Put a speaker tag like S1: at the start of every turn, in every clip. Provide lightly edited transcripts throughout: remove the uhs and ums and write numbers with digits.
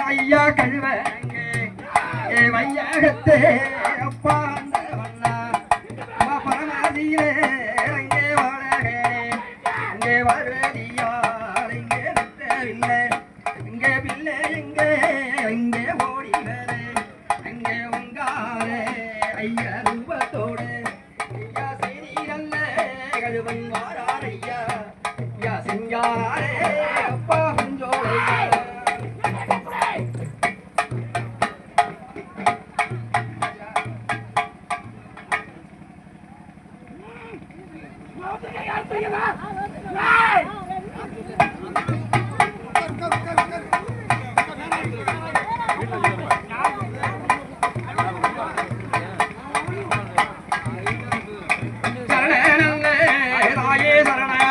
S1: ஐயா கழுவ வையகத்தே அப்பா பரமாதியிலே அங்கே வாழகே அங்கே வருவதியார் இங்கே நிற்கவில்லை இங்கே பிள்ளை எங்கே இங்கே ஓடி வரே அங்கே உங்காரே ஐயா ரூபத்தோடு ஐயா செய்தியல்ல கழுவன் வாரார் ஐயா ஐயா செஞ்சாரே அப்பா கொஞ்சோடையா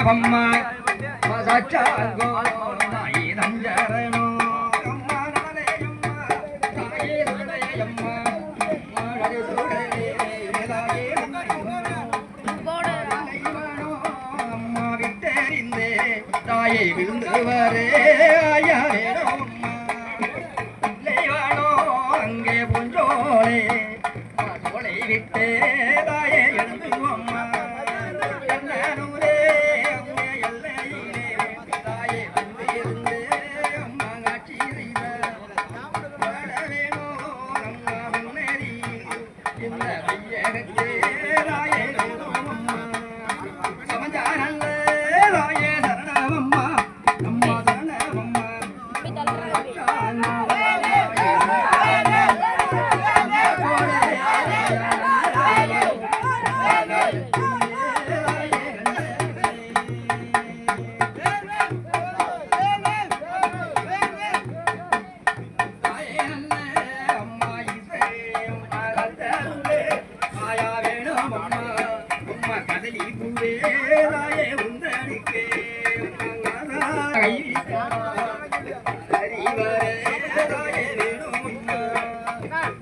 S1: அம்மா சாச்சாங்கோ தாயே தஞ்சரணோ அம்மா நலே அம்மா தாயே சுடே அம்மா மாடே சுடே தாயே அம்மா விட்டேரிந்தே தாயே விழுந்து வரே ஐயாரோ அம்மா லேவானோ அங்கே புஞ்சோளே சோலை விட்டே தாயே எழுந்து அம்மா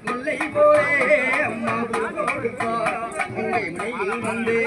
S1: முல்லை போலே அம்மா வந்தே